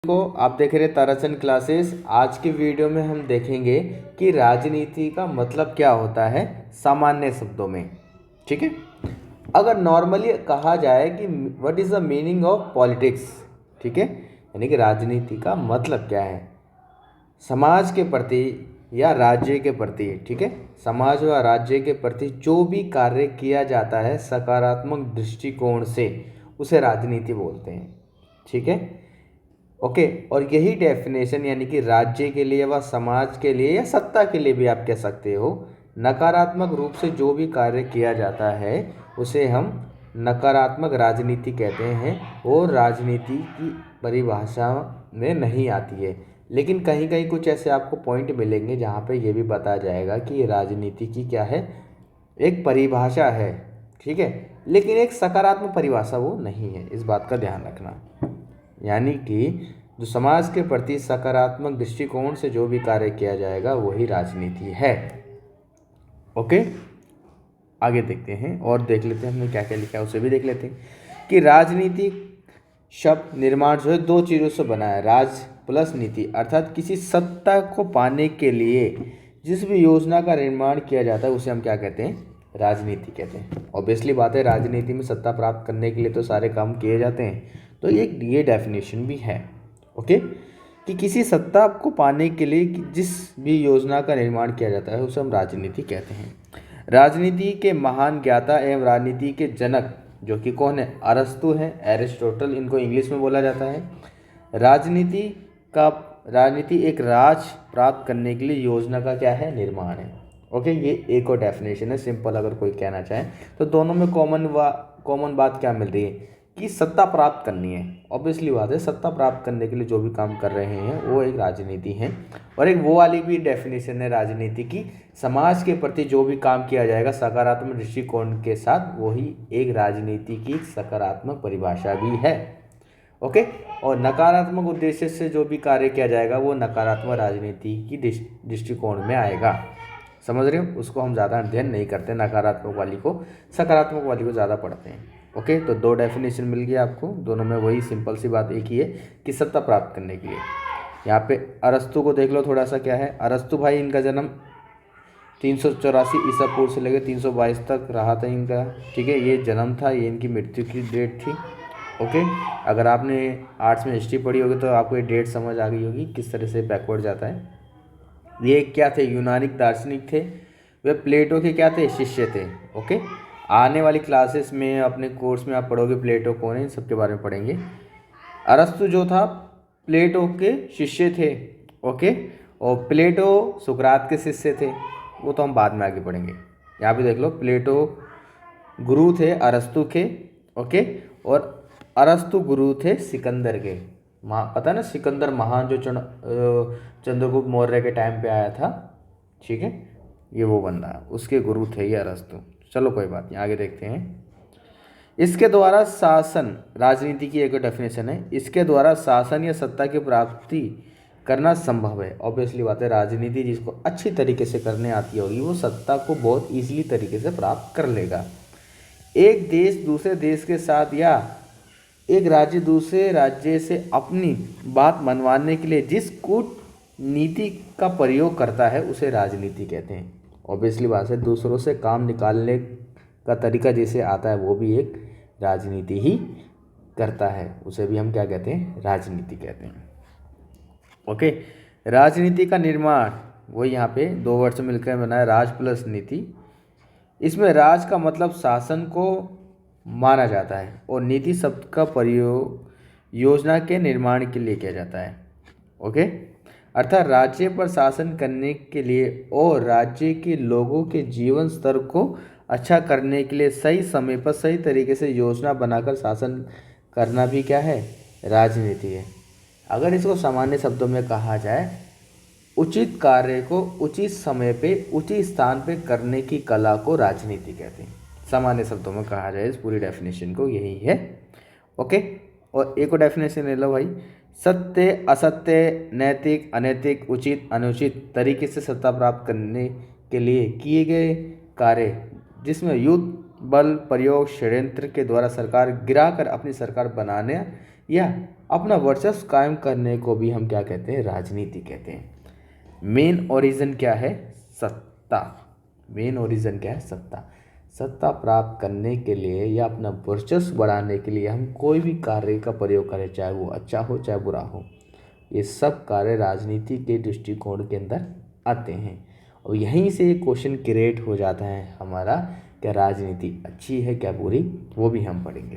को आप देख रहे ताराचंद क्लासेस। आज की वीडियो में हम देखेंगे कि राजनीति का मतलब क्या होता है सामान्य शब्दों में। ठीक है, अगर नॉर्मली कहा जाए कि what is the meaning of politics, ठीक है, यानी कि राजनीति का मतलब क्या है समाज के प्रति या राज्य के प्रति। ठीक है, समाज व राज्य के प्रति जो भी कार्य किया जाता है सकारात्मक दृष्टिकोण से उसे राजनीति बोलते हैं। ठीक है, ओके, और यही डेफिनेशन यानी कि राज्य के लिए व समाज के लिए या सत्ता के लिए भी आप कह सकते हो, नकारात्मक रूप से जो भी कार्य किया जाता है उसे हम नकारात्मक राजनीति कहते हैं और राजनीति की परिभाषा में नहीं आती है। लेकिन कहीं कहीं कुछ ऐसे आपको पॉइंट मिलेंगे जहाँ पे ये भी बताया जाएगा कि ये राजनीति की क्या है, एक परिभाषा है। ठीक है, लेकिन एक सकारात्मक परिभाषा वो नहीं है, इस बात का ध्यान रखना। यानी कि जो समाज के प्रति सकारात्मक दृष्टिकोण से जो भी कार्य किया जाएगा वही राजनीति है। ओके, आगे देखते हैं और देख लेते हैं हमने क्या क्या लिखा है, उसे भी देख लेते हैं कि राजनीति शब्द निर्माण जो है दो चीज़ों से बना है, राज प्लस नीति, अर्थात किसी सत्ता को पाने के लिए जिस भी योजना का निर्माण किया जाता है उसे हम क्या कहते हैं, राजनीति कहते हैं। ऑब्वियसली बात है, राजनीति में सत्ता प्राप्त करने के लिए तो सारे काम किए जाते हैं, तो ये डेफिनेशन भी है। ओके, कि किसी सत्ता को पाने के लिए जिस भी योजना का निर्माण किया जाता है उसे हम राजनीति कहते हैं। राजनीति के महान ज्ञाता एवं राजनीति के जनक जो कि कौन है, अरस्तु हैं, एरिस्टोटल इनको इंग्लिश में बोला जाता है। राजनीति एक राज प्राप्त करने के लिए योजना का क्या है, निर्माण है। ओके, ये एक और डेफिनेशन है सिंपल, अगर कोई कहना चाहे तो दोनों में कॉमन बात क्या मिल रही है कि सत्ता प्राप्त करनी है। ऑब्वियसली बात है, सत्ता प्राप्त करने के लिए जो भी काम कर रहे हैं वो एक राजनीति है। और एक वो वाली भी डेफिनेशन है राजनीति की, समाज के प्रति जो भी काम किया जाएगा सकारात्मक दृष्टिकोण के साथ वही एक राजनीति की सकारात्मक परिभाषा भी है। ओके, और नकारात्मक उद्देश्य से जो भी कार्य किया जाएगा वो नकारात्मक राजनीति की दृष्टिकोण में आएगा। समझ रहे हो, उसको हम ज़्यादा अध्ययन नहीं करते, नकारात्मक वाली को, सकारात्मक वाली को ज़्यादा पढ़ते हैं। ओके, तो दो डेफिनेशन मिल गया आपको, दोनों में वही सिंपल सी बात एक ही है कि सत्ता प्राप्त करने के लिए। यहाँ पे अरस्तु को देख लो थोड़ा सा, क्या है अरस्तु भाई, इनका जन्म 384 ईसा पूर्व से लेकर 322 तक रहा था इनका। ठीक है, ये जन्म था, ये इनकी मृत्यु की डेट थी। ओके, अगर आपने आर्ट्स में हिस्ट्री पढ़ी होगी तो आपको ये डेट समझ आ गई होगी किस तरह से बैकवर्ड जाता है। ये क्या थे, यूनानिक दार्शनिक थे, वे प्लेटो के क्या थे, शिष्य थे। ओके, आने वाली क्लासेस में अपने कोर्स में आप पढ़ोगे प्लेटो कौन है, इन सब के बारे में पढ़ेंगे। अरस्तु जो था प्लेटो के शिष्य थे। ओके, और प्लेटो सुकरात के शिष्य थे, वो तो हम बाद में आगे पढ़ेंगे। यहाँ पे देख लो, प्लेटो गुरु थे अरस्तु के। ओके, और अरस्तु गुरु थे सिकंदर के। पता है ना, सिकंदर महान जो चंद्रगुप्त मौर्य के टाइम पे आया था। ठीक है, ये वो बंदा, उसके गुरु थे ये अरस्तु। चलो कोई बात नहीं, आगे देखते हैं। इसके द्वारा शासन, राजनीति की एक डेफिनेशन है, इसके द्वारा शासन या सत्ता की प्राप्ति करना संभव है। ऑब्वियसली बात है, राजनीति जिसको अच्छी तरीके से करने आती होगी वो सत्ता को बहुत ईजिली तरीके से प्राप्त कर लेगा। एक देश दूसरे देश के साथ या एक राज्य दूसरे राज्य से अपनी बात मनवाने के लिए जिस कूटनीति का प्रयोग करता है उसे राजनीति कहते हैं। ऑब्वियसली बात है, दूसरों से काम निकालने का तरीका जिसे आता है वो भी एक राजनीति ही करता है, उसे भी हम क्या कहते हैं, राजनीति कहते हैं। ओके, राजनीति का निर्माण वो यहाँ पे दो वर्ड से मिलकर बना है, राज प्लस नीति। इसमें राज का मतलब शासन को माना जाता है और नीति शब्द का प्रयोग योजना के निर्माण के लिए किया जाता है। ओके, अर्थात राज्य पर शासन करने के लिए और राज्य के लोगों के जीवन स्तर को अच्छा करने के लिए सही समय पर सही तरीके से योजना बनाकर शासन करना भी क्या है, राजनीति है। अगर इसको सामान्य शब्दों में कहा जाए, उचित कार्य को उचित समय पे उचित स्थान पे करने की कला को राजनीति कहते हैं। सामान्य शब्दों में कहा जाए इस पूरी डेफिनेशन को, यही है। ओके, और एक और डेफिनेशन ले लो भाई, सत्य असत्य, नैतिक अनैतिक, उचित अनुचित तरीके से सत्ता प्राप्त करने के लिए किए गए कार्य जिसमें युद्ध बल प्रयोग षड्यंत्र के द्वारा सरकार गिराकर अपनी सरकार बनाने या अपना वर्चस्व कायम करने को भी हम क्या कहते हैं, राजनीति कहते हैं। मेन ओरिजिन क्या है, सत्ता। मेन ओरिजिन क्या है, सत्ता। सत्ता प्राप्त करने के लिए या अपना वर्चस्व बढ़ाने के लिए हम कोई भी कार्य का प्रयोग करें, चाहे वो अच्छा हो चाहे बुरा हो, ये सब कार्य राजनीति के दृष्टिकोण के अंदर आते हैं। और यहीं से एक क्वेश्चन क्रिएट हो जाता है हमारा, क्या राजनीति अच्छी है क्या बुरी, वो भी हम पढ़ेंगे,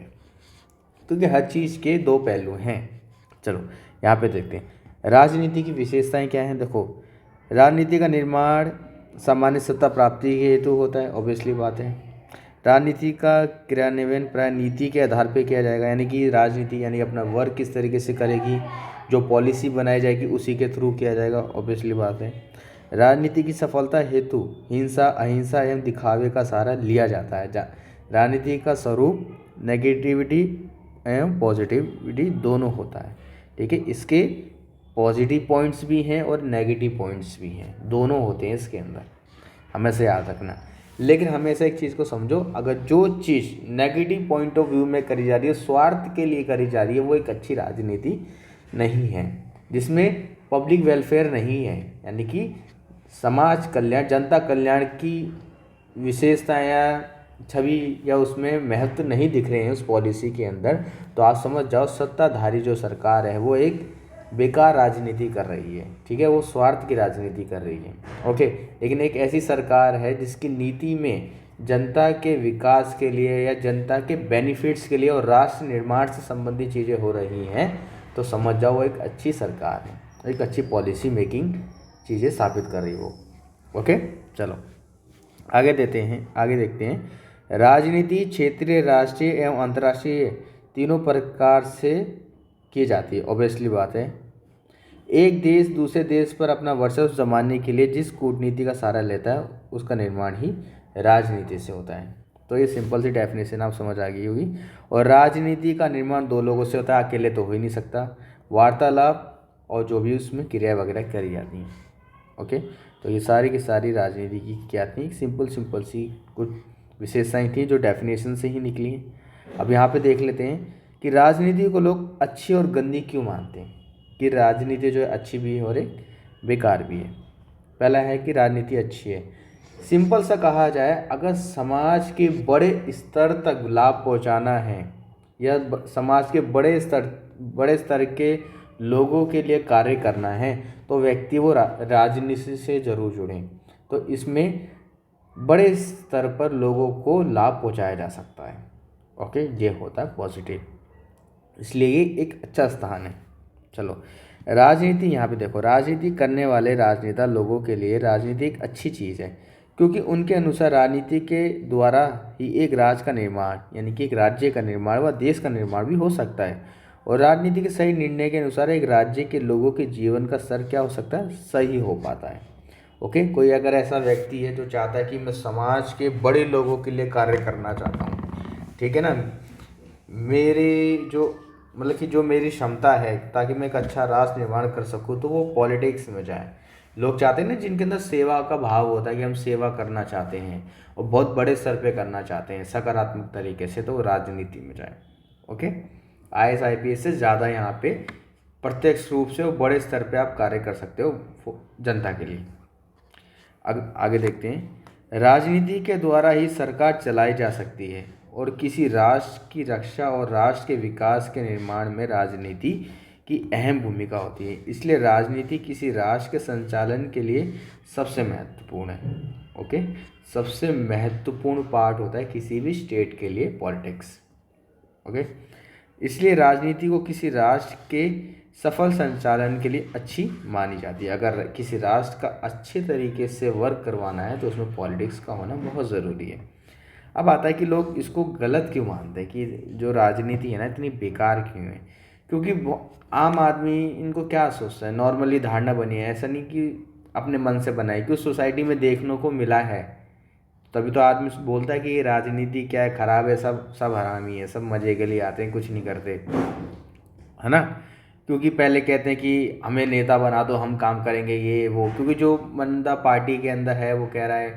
क्योंकि हर चीज़ के दो पहलू हैं। चलो यहाँ पे देखते हैं राजनीति की विशेषताएं क्या हैं। देखो, राजनीति का निर्माण सामान्य सत्ता प्राप्ति के हेतु होता है, ऑब्वियसली बात है। राजनीति का क्रियान्वयन प्राय नीति के आधार पर किया जाएगा, यानी कि राजनीति यानी अपना वर्क किस तरीके से करेगी, जो पॉलिसी बनाई जाएगी उसी के थ्रू किया जाएगा, ऑब्वियसली बात है। राजनीति की सफलता हेतु हिंसा, अहिंसा एवं दिखावे का सहारा लिया जाता है। राजनीति का स्वरूप नेगेटिविटी एवं पॉजिटिविटी दोनों होता है, ठीक है। इसके पॉजिटिव पॉइंट्स भी हैं और नेगेटिव पॉइंट्स भी हैं, दोनों होते हैं इसके अंदर, हमेशा याद रखना। लेकिन हमेशा एक चीज़ को समझो, अगर जो चीज़ नेगेटिव पॉइंट ऑफ व्यू में करी जा रही है, स्वार्थ के लिए करी जा रही है, वो एक अच्छी राजनीति नहीं है। जिसमें पब्लिक वेलफेयर नहीं है, यानी कि समाज कल्याण, जनता कल्याण की विशेषता या छवि या उसमें महत्व नहीं दिख रहे हैं उस पॉलिसी के अंदर, तो आप समझ जाओ सत्ताधारी जो सरकार है वो एक बेकार राजनीति कर रही है, ठीक है, वो स्वार्थ की राजनीति कर रही है, ओके। लेकिन एक ऐसी सरकार है जिसकी नीति में जनता के विकास के लिए या जनता के बेनिफिट्स के लिए और राष्ट्र निर्माण से संबंधित चीज़ें हो रही हैं, तो समझ जाओ वो एक अच्छी सरकार है, एक अच्छी पॉलिसी मेकिंग चीज़ें स्थापित कर रही हो, ओके। चलो आगे देखते हैं राजनीति क्षेत्रीय, राष्ट्रीय एवं अंतर्राष्ट्रीय तीनों प्रकार से की जाती है, ऑब्वियसली बात है। एक देश दूसरे देश पर अपना वर्चस्व जमाने के लिए जिस कूटनीति का सहारा लेता है उसका निर्माण ही राजनीति से होता है। तो ये सिंपल सी डेफिनेशन आप समझ आ गई होगी। और राजनीति का निर्माण दो लोगों से होता है, अकेले तो हो ही नहीं सकता, वार्तालाप और जो भी उसमें क्रिया वगैरह करी जाती हैं, ओके। तो ये सारी की सारी राजनीति की क्या थी, सिंपल सी कुछ विशेषताएं थी जो डेफिनेशन से ही निकली हैं। अब यहाँ पे देख लेते हैं कि राजनीति को लोग अच्छी और गंदी क्यों मानते हैं, कि राजनीति जो है अच्छी भी है और एक बेकार भी है। पहला है कि राजनीति अच्छी है, सिंपल सा कहा जाए, अगर समाज के बड़े स्तर तक लाभ पहुंचाना है या समाज के बड़े स्तर के लोगों के लिए कार्य करना है, तो व्यक्ति वो राजनीति से जरूर जुड़ें। तो इसमें बड़े स्तर पर लोगों को लाभ पहुंचाया जा सकता है, ओके, ये होता है पॉजिटिव, इसलिए ये एक अच्छा स्थान है। चलो राजनीति, यहाँ पे देखो, राजनीति करने वाले राजनेता लोगों के लिए राजनीति एक अच्छी चीज़ है, क्योंकि उनके अनुसार राजनीति के द्वारा ही एक राज्य का निर्माण, यानी कि एक राज्य का निर्माण व देश का निर्माण भी हो सकता है। और राजनीति के सही निर्णय के अनुसार एक राज्य के लोगों के जीवन का स्तर क्या हो सकता है, सही हो पाता है, ओके। कोई अगर ऐसा व्यक्ति है जो चाहता है कि मैं समाज के बड़े लोगों के लिए कार्य करना चाहता हूँ, ठीक है ना, मेरे जो मतलब कि जो मेरी क्षमता है ताकि मैं एक अच्छा राष्ट्र निर्माण कर सकूँ, तो वो पॉलिटिक्स में जाए। लोग चाहते हैं ना जिनके अंदर सेवा का भाव होता है कि हम सेवा करना चाहते हैं और बहुत बड़े स्तर पे करना चाहते हैं सकारात्मक तरीके से, तो वो राजनीति में जाए, ओके। IAS IPS से ज़्यादा यहाँ पे प्रत्यक्ष रूप से वो बड़े स्तर पे आप कार्य कर सकते हो जनता के लिए। आगे देखते हैं, राजनीति के द्वारा ही सरकार चलाई जा सकती है और किसी राष्ट्र की रक्षा और राष्ट्र के विकास के निर्माण में राजनीति की अहम भूमिका होती है। इसलिए राजनीति किसी राष्ट्र के संचालन के लिए सबसे महत्वपूर्ण है, ओके। सबसे महत्वपूर्ण पार्ट होता है किसी भी स्टेट के लिए पॉलिटिक्स, ओके। इसलिए राजनीति को किसी राष्ट्र के सफल संचालन के लिए अच्छी मानी जाती है। अगर किसी राष्ट्र का अच्छे तरीके से वर्क करवाना है तो उसमें पॉलिटिक्स का होना बहुत ज़रूरी है। अब आता है कि लोग इसको गलत क्यों मानते हैं कि जो राजनीति है ना इतनी बेकार क्यों है, क्योंकि आम आदमी इनको क्या सोचता है, नॉर्मली धारणा बनी है, ऐसा नहीं कि अपने मन से बनाई, कि उस सोसाइटी में देखने को मिला है, तभी तो आदमी बोलता है कि ये राजनीति क्या है, ख़राब है, सब हरामी है, सब मज़े के लिए आते हैं, कुछ नहीं करते, है ना। क्योंकि पहले कहते हैं कि हमें नेता बना दो, हम काम करेंगे ये वो, क्योंकि जो बंदा पार्टी के अंदर है वो कह रहा है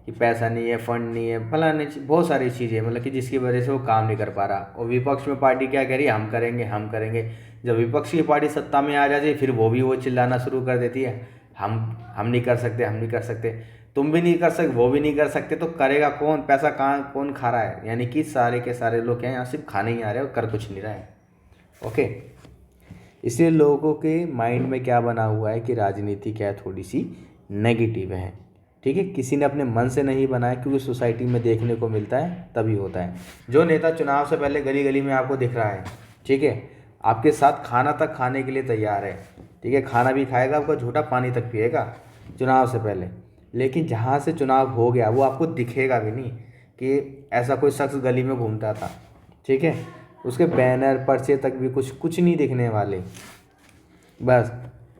कि पैसा नहीं है, फंड नहीं है, फलाने बहुत सारी चीज़ें, मतलब कि जिसकी वजह से वो काम नहीं कर पा रहा। और विपक्ष में पार्टी क्या कह रही है, हम करेंगे, जब विपक्षी पार्टी सत्ता में आ जाती है फिर वो चिल्लाना शुरू कर देती है, हम नहीं कर सकते, हम नहीं कर सकते। तुम भी नहीं कर सकते, वो भी नहीं कर सकते, तो करेगा कौन? पैसा कहाँ कौन खा रहा है? यानी कि सारे के सारे लोग क्या हैं, यहाँ सिर्फ खाने ही आ रहे हैं और कर कुछ नहीं रहा है। ओके, इसलिए लोगों के माइंड में क्या बना हुआ है कि राजनीति क्या है, थोड़ी सी नेगेटिव है। ठीक है, किसी ने अपने मन से नहीं बनाया, क्योंकि सोसाइटी में देखने को मिलता है तभी होता है। जो नेता चुनाव से पहले गली गली में आपको दिख रहा है, ठीक है, आपके साथ खाना तक खाने के लिए तैयार है, ठीक है, खाना भी खाएगा, आपका झूठा पानी तक पिएगा चुनाव से पहले, लेकिन जहाँ से चुनाव हो गया वो आपको दिखेगा भी नहीं कि ऐसा कोई शख्स गली में घूमता था। ठीक है, उसके बैनर पर्चे तक भी कुछ नहीं दिखने वाले। बस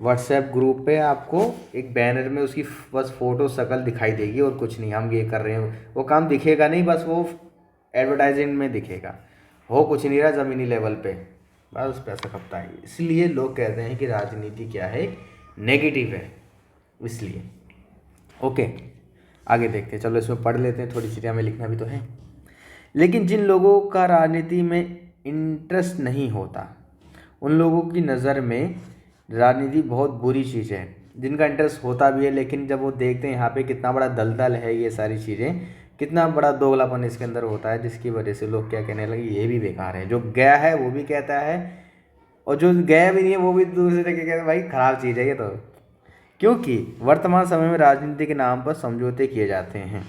व्हाट्सएप ग्रुप पे आपको एक बैनर में उसकी बस फ़ोटो शक्ल दिखाई देगी और कुछ नहीं, हम ये कर रहे हैं, वो काम दिखेगा नहीं, बस वो एडवर्टाइजिंग में दिखेगा, हो कुछ नहीं रहा ज़मीनी लेवल पे, बस पैसा खपता है। इसलिए लोग कहते हैं कि राजनीति क्या है, नेगेटिव है, इसलिए। ओके, आगे देखते हैं, चलो इसमें पढ़ लेते हैं, थोड़ी चीज़ें हमें लिखना भी तो है। लेकिन जिन लोगों का राजनीति में इंटरेस्ट नहीं होता, उन लोगों की नज़र में राजनीति बहुत बुरी चीज़ है। जिनका इंटरेस्ट होता भी है, लेकिन जब वो देखते हैं यहाँ पे कितना बड़ा दलदल है, ये सारी चीज़ें, कितना बड़ा दोगलापन इसके अंदर होता है, जिसकी वजह से लोग क्या कहने लगे, ये भी बेकार है। जो गया है वो भी कहता है, और जो गया भी नहीं है वो भी दूसरे के कहता है भाई ख़राब चीज़ है ये तो। क्योंकि वर्तमान समय में राजनीति के नाम पर समझौते किए जाते हैं।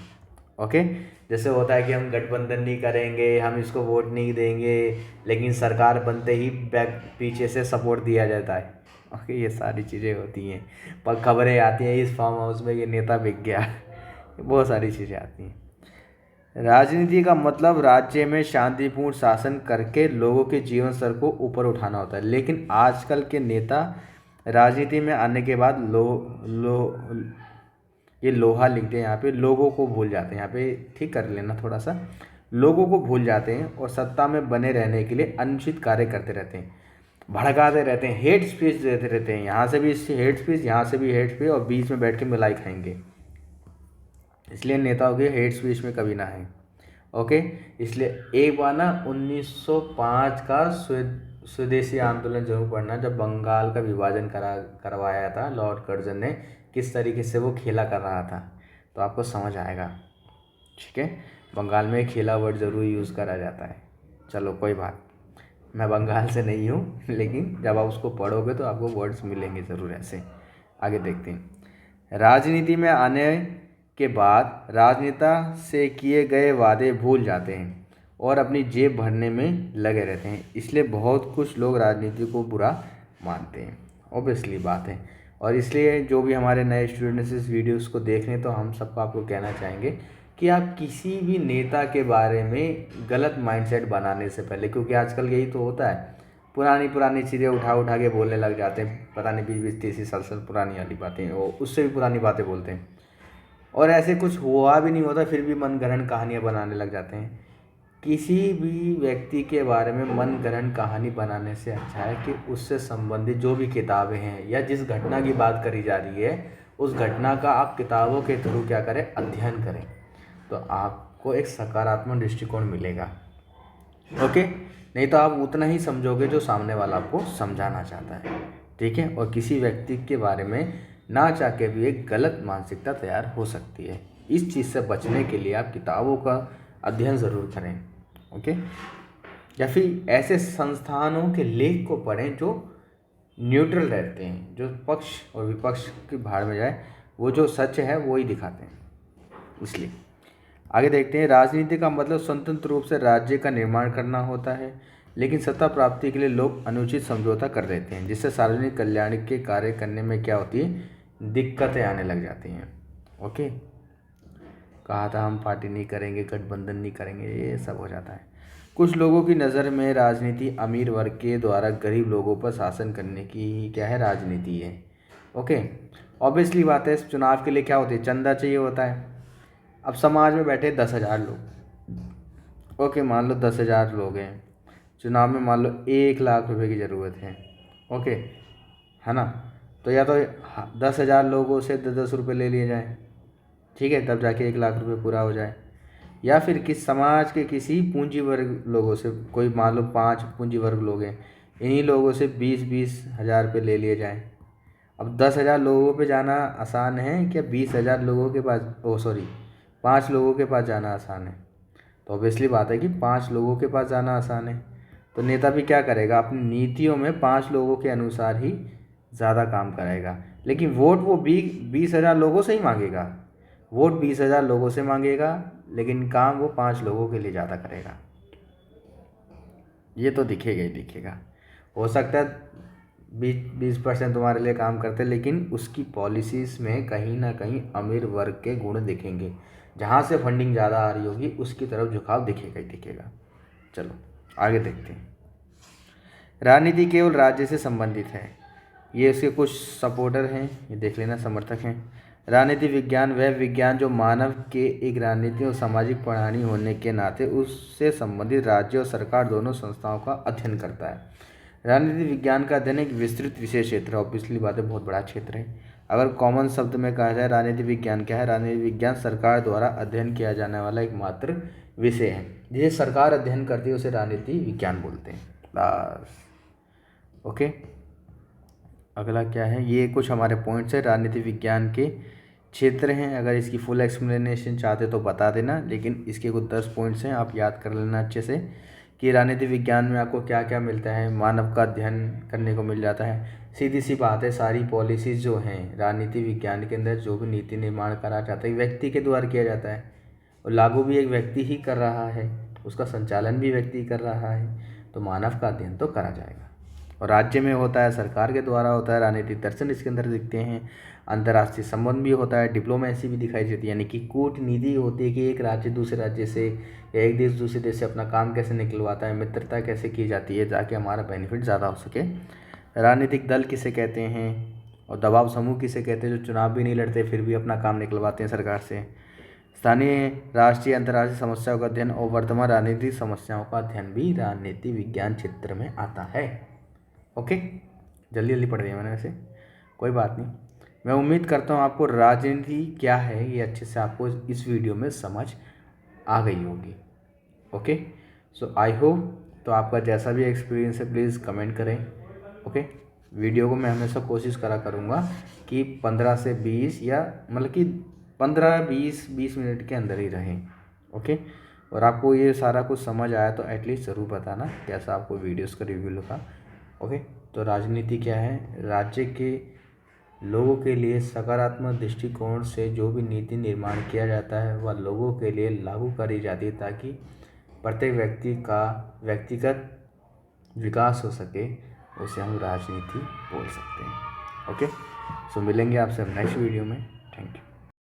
ओके, जैसे होता है कि हम गठबंधन नहीं करेंगे, हम इसको वोट नहीं देंगे, लेकिन सरकार बनते ही बैक पीछे से सपोर्ट दिया जाता है। ओके, ये सारी चीज़ें होती हैं, पर खबरें आती हैं इस फार्म हाउस में ये नेता बिक गया, बहुत सारी चीज़ें आती हैं। राजनीति का मतलब राज्य में शांतिपूर्ण शासन करके लोगों के जीवन स्तर को ऊपर उठाना होता है, लेकिन आजकल के नेता राजनीति में आने के बाद ये लोहा लिख दिया यहाँ पे, लोगों को भूल जाते हैं, यहाँ पे ठीक कर लेना थोड़ा सा, लोगों को भूल जाते हैं और सत्ता में बने रहने के लिए अनुचित कार्य करते रहते हैं, भड़काते रहते हैं, हेट स्पीच देते रहते हैं, यहाँ से भी हेट स्पीच, यहाँ से भी हेट स्पीच, और बीच में बैठ के मिलाई खाएंगे। इसलिए नेताओं के हेट स्पीच में कभी ना है। ओके, इसलिए एक बार ना 1905 का स्वदेशी आंदोलन जरूर पढ़ना, जब बंगाल का विभाजन करवाया था लॉर्ड कर्जन ने, किस तरीके से वो खेला कर रहा था, तो आपको समझ आएगा। ठीक है, बंगाल में खेला वर्ड ज़रूर यूज़ करा जाता है। चलो कोई बात, मैं बंगाल से नहीं हूँ, लेकिन जब आप उसको पढ़ोगे तो आपको वर्ड्स मिलेंगे ज़रूर ऐसे। आगे देखते हैं। राजनीति में आने के बाद राजनेता से किए गए वादे भूल जाते हैं और अपनी जेब भरने में लगे रहते हैं, इसलिए बहुत कुछ लोग राजनीति को बुरा मानते हैं, ऑब्वियसली बात है। और इसलिए जो भी हमारे नए स्टूडेंट्स इस वीडियोस को देख रहे हैं, तो हम सबको आपको कहना चाहेंगे कि आप किसी भी नेता के बारे में गलत माइंडसेट बनाने से पहले, क्योंकि आजकल यही तो होता है, पुरानी चीज़ें उठा के बोलने लग जाते हैं, पता नहीं 20-30 साल पुरानी वाली बातें, और उससे भी पुरानी बातें बोलते हैं, और ऐसे कुछ हुआ भी नहीं होता फिर भी मनगढ़ंत कहानियाँ बनाने लग जाते हैं। किसी भी व्यक्ति के बारे में मनगढ़ंत कहानी बनाने से अच्छा है कि उससे संबंधित जो भी किताबें हैं या जिस घटना की बात करी जा रही है, उस घटना का आप किताबों के थ्रू क्या करें, अध्ययन करें, तो आपको एक सकारात्मक दृष्टिकोण मिलेगा। ओके, नहीं तो आप उतना ही समझोगे जो सामने वाला आपको समझाना चाहता है। ठीक है, और किसी व्यक्ति के बारे में ना चाह के भी एक गलत मानसिकता तैयार हो सकती है। इस चीज़ से बचने के लिए आप किताबों का अध्ययन ज़रूर करें। ओके, या फिर ऐसे संस्थानों के लेख को पढ़ें जो न्यूट्रल रहते हैं, जो पक्ष और विपक्ष की भाड़ में जाए, वो जो सच है वो ही दिखाते हैं। इसलिए आगे देखते हैं। राजनीति का मतलब स्वतंत्र रूप से राज्य का निर्माण करना होता है, लेकिन सत्ता प्राप्ति के लिए लोग अनुचित समझौता कर देते हैं, जिससे सार्वजनिक कल्याण के कार्य करने में क्या होती है, दिक्कतें आने लग जाती हैं। ओके, कहा था हम पार्टी नहीं करेंगे, गठबंधन नहीं करेंगे, ये सब हो जाता है। कुछ लोगों की नज़र में राजनीति अमीर वर्ग के द्वारा गरीब लोगों पर शासन करने की क्या है, राजनीति है। ओके, ऑब्वियसली बात है, चुनाव के लिए क्या होती है, चंदा चाहिए होता है। अब समाज में बैठे 10,000 लोग, ओके, मान लो 10,000 लोग हैं, चुनाव में मान लो 1,00,000 रुपए की ज़रूरत है। ओके, है ना, तो या तो 10,000 लोगों से 10-10 रुपये ले लिए जाएँ, ठीक है, तब जाके 1,00,000 रुपये पूरा हो जाए। या फिर किस समाज के किसी पूंजी वर्ग लोगों से, कोई मान लो 5 पूंजी वर्ग लोग हैं, इन्हीं लोगों से 20-20 हज़ार रुपये ले लिए जाएं। अब 10,000 लोगों पे जाना आसान है क्या 20,000 लोगों के पास, 5 लोगों के पास जाना आसान है? तो ऑब्वियसली बात है कि 5 लोगों के पास जाना आसान है। तो नेता भी क्या करेगा, अपनी नीतियों में 5 लोगों के अनुसार ही ज़्यादा काम करेगा, लेकिन वोट वो 20,000 लोगों से ही मांगेगा। वोट 20,000 लोगों से मांगेगा, लेकिन काम वो 5 लोगों के लिए ज़्यादा करेगा। ये तो दिखेगा ही दिखेगा। हो सकता है 20% तुम्हारे लिए काम करते, लेकिन उसकी पॉलिसीज़ में कहीं ना कहीं अमीर वर्ग के गुण दिखेंगे। जहाँ से फंडिंग ज़्यादा आ रही होगी उसकी तरफ झुकाव दिखेगा ही दिखेगा। चलो आगे देखते हैं। राजनीति केवल राज्य से संबंधित है। ये इसके कुछ सपोर्टर हैं, ये देख लेना, समर्थक हैं। राजनीति विज्ञान वह विज्ञान जो मानव के एक राजनीतिक और सामाजिक प्राणी होने के नाते उससे संबंधित राज्य और सरकार दोनों संस्थाओं का अध्ययन करता है। राजनीति विज्ञान का अध्ययन एक विस्तृत विशेष क्षेत्र है, ऑब्वियसली बात है, बहुत बड़ा क्षेत्र है। अगर कॉमन शब्द में कहा जाए राजनीति विज्ञान क्या है, राजनीति विज्ञान सरकार द्वारा अध्ययन किया जाने वाला एकमात्र विषय है। जिसे सरकार अध्ययन करती है उसे राजनीति विज्ञान बोलते हैं। बस ओके, अगला क्या है, ये कुछ हमारे पॉइंट्स है राजनीति विज्ञान के क्षेत्र हैं। अगर इसकी फुल एक्सप्लेनेशन चाहते तो बता देना, लेकिन इसके कुछ 10 पॉइंट्स हैं, आप याद कर लेना अच्छे से कि राजनीति विज्ञान में आपको क्या क्या मिलता है। मानव का अध्ययन करने को मिल जाता है। सीधी सी बात है, सारी पॉलिसीज़ जो हैं राजनीति विज्ञान के अंदर, जो भी नीति निर्माण करा जाता है व्यक्ति के द्वारा किया जाता है, और लागू भी एक व्यक्ति ही कर रहा है, उसका संचालन भी व्यक्ति कर रहा है। तो मानव का अध्ययन तो करा जाएगा। और राज्य में होता है, सरकार के द्वारा होता है, राजनीतिक दर्शन इसके अंदर दिखते हैं। अंतर्राष्ट्रीय संबंध भी होता है, डिप्लोमेसी भी दिखाई देती है, यानी कि कूटनीति होती है कि एक राज्य दूसरे राज्य से या एक देश दूसरे देश से अपना काम कैसे निकलवाता है, मित्रता कैसे की जाती है ताकि हमारा बेनिफिट ज़्यादा हो सके। राजनीतिक दल किसे कहते हैं और दबाव समूह किसे कहते हैं, जो चुनाव भी नहीं लड़ते फिर भी अपना काम निकलवाते हैं सरकार से। स्थानीय, राष्ट्रीय, अंतर्राष्ट्रीय समस्याओं का अध्ययन और वर्तमान राजनीतिक समस्याओं का अध्ययन भी राजनीति विज्ञान क्षेत्र में आता है। ओके, जल्दी जल्दी पढ़ दिया मैंने वैसे, कोई बात नहीं। मैं उम्मीद करता हूँ आपको राजनीति क्या है ये अच्छे से आपको इस वीडियो में समझ आ गई होगी। ओके, सो आई होप, तो आपका जैसा भी एक्सपीरियंस है प्लीज़ कमेंट करें। ओके, वीडियो को मैं हमेशा कोशिश करा करूँगा कि 15 से 20 या मतलब कि 15-20 मिनट के अंदर ही रहें। ओके, और आपको ये सारा कुछ समझ आया तो एटलीस्ट ज़रूर बताना कैसा आपको वीडियोस का रिव्यू लगा। ओके, तो राजनीति क्या है, राज्य के लोगों के लिए सकारात्मक दृष्टिकोण से जो भी नीति निर्माण किया जाता है वह लोगों के लिए लागू करी जाती है ताकि प्रत्येक व्यक्ति का व्यक्तिगत विकास हो सके, उसे हम राजनीति बोल सकते हैं। ओके, सो मिलेंगे आपसे नेक्स्ट वीडियो में। Thank you.